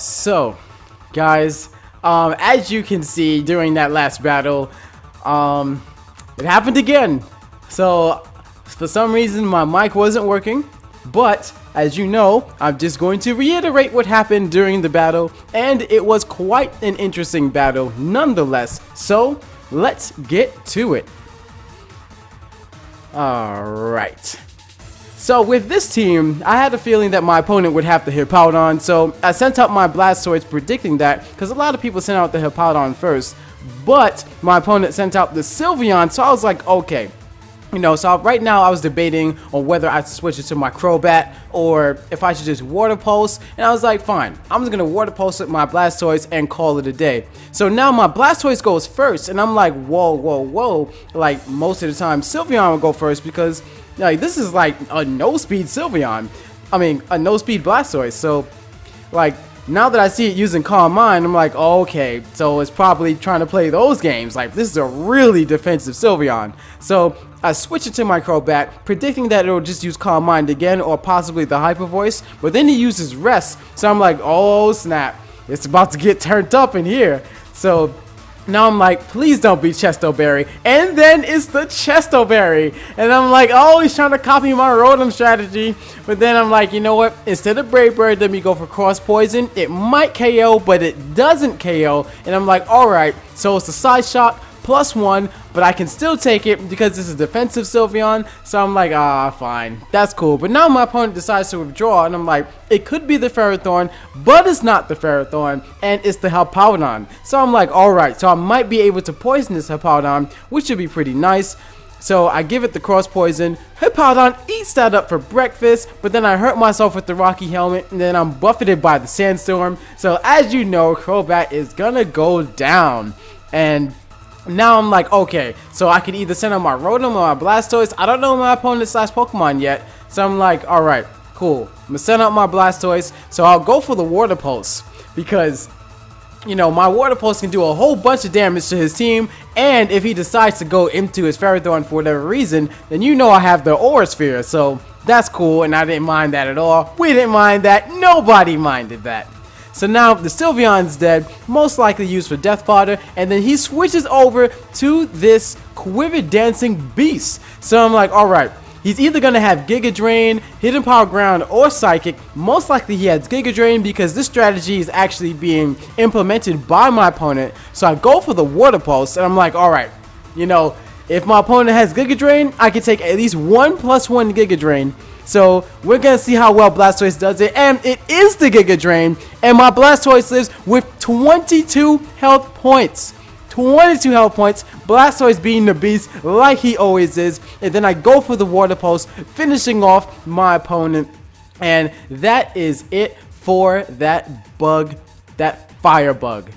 So, guys, as you can see during that last battle, it happened again. So, for some reason, my mic wasn't working, but as you know, I'm just going to reiterate what happened during the battle, and it was quite an interesting battle nonetheless. So, let's get to it. Alright. So with this team, I had a feeling that my opponent would have the Hippowdon, so I sent out my Blastoise predicting that, because a lot of people sent out the Hippowdon first, but my opponent sent out the Sylveon, so I was like, okay. You know, so right now I was debating on whether I should switch it to my Crobat or if I should just Water Pulse, and I was like, fine, I'm just going to Water Pulse with my Blastoise and call it a day. So now my Blastoise goes first, and I'm like, whoa, like most of the time Sylveon will go first because like this is like a no-speed Sylveon, I mean a no-speed Blastoise, so like now that I see it using Calm Mind, I'm like, oh, okay, so it's probably trying to play those games. Like, this is a really defensive Sylveon. So I switch it to my Crobat, predicting that it'll just use Calm Mind again, or possibly the Hyper Voice. But then he uses Rest, so I'm like, oh snap, it's about to get turned up in here. So now I'm like, please don't be Chesto Berry. And then it's the Chesto Berry. And I'm like, oh, he's trying to copy my Rotom strategy. But then I'm like, you know what? Instead of Brave Bird, let me go for Cross Poison. It might KO, but it doesn't KO. And I'm like, alright, so it's the Side Shock +1, but I can still take it because this is defensive Sylveon. So I'm like, fine, that's cool. But now my opponent decides to withdraw, and I'm like, it could be the Ferrothorn, but it's not the Ferrothorn, and it's the Hippowdon. So I'm like, alright, so I might be able to poison this Hippowdon, which should be pretty nice. So I give it the Cross Poison. Hippowdon eats that up for breakfast, but then I hurt myself with the Rocky Helmet, and then I'm buffeted by the Sandstorm. So as you know, Crobat is gonna go down. And now I'm like, okay, so I can either send out my Rotom or my Blastoise. I don't know my opponent's last Pokemon yet, so I'm like, alright, cool. I'm gonna send out my Blastoise, so I'll go for the Water Pulse, because, you know, my Water Pulse can do a whole bunch of damage to his team, and if he decides to go into his Ferrothorn for whatever reason, then you know I have the Aura Sphere, so that's cool, and I didn't mind that at all. We didn't mind that. Nobody minded that. So now the Sylveon's dead, most likely used for Death Fodder, and then he switches over to this Quiver Dancing Beast. So I'm like, alright, he's either going to have Giga Drain, Hidden Power Ground, or Psychic. Most likely he has Giga Drain because this strategy is actually being implemented by my opponent. So I go for the Water Pulse, and I'm like, alright, you know, if my opponent has Giga Drain, I can take at least 1 + 1 Giga Drain. So we're going to see how well Blastoise does it, and it is the Giga Drain, and my Blastoise lives with 22 health points. 22 health points, Blastoise being the beast like he always is, and then I go for the Water Pulse, finishing off my opponent, and that is it for that bug, that fire bug.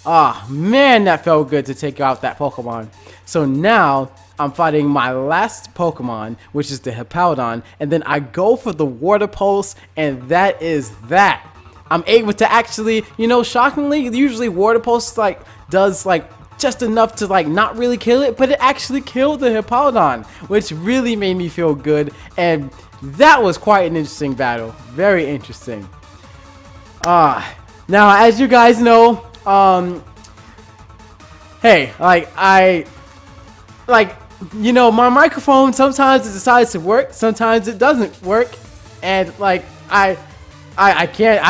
Ah, man, that felt good to take out that Pokemon. So now I'm fighting my last Pokemon, which is the Hippowdon, and then I go for the Water Pulse, and that is that. I'm able to actually, you know, shockingly, usually Water Pulse like does like just enough to like not really kill it, but it actually killed the Hippowdon, which really made me feel good, and that was quite an interesting battle. Very interesting. Now as you guys know, hey, you know, my microphone, sometimes it decides to work, sometimes it doesn't work, and like I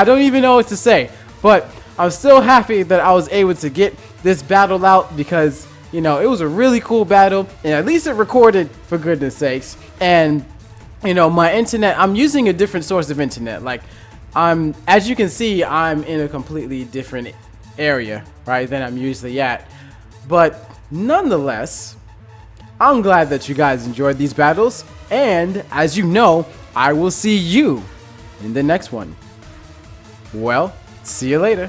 don't even know what to say, but I'm still happy that I was able to get this battle out because, you know, it was a really cool battle, and at least it recorded, for goodness sakes. And, you know, my internet, I'm using a different source of internet. Like, as you can see, I'm in a completely different area, right, than I'm usually at, but nonetheless, I'm glad that you guys enjoyed these battles, and as you know, I will see you in the next one. Well, see you later.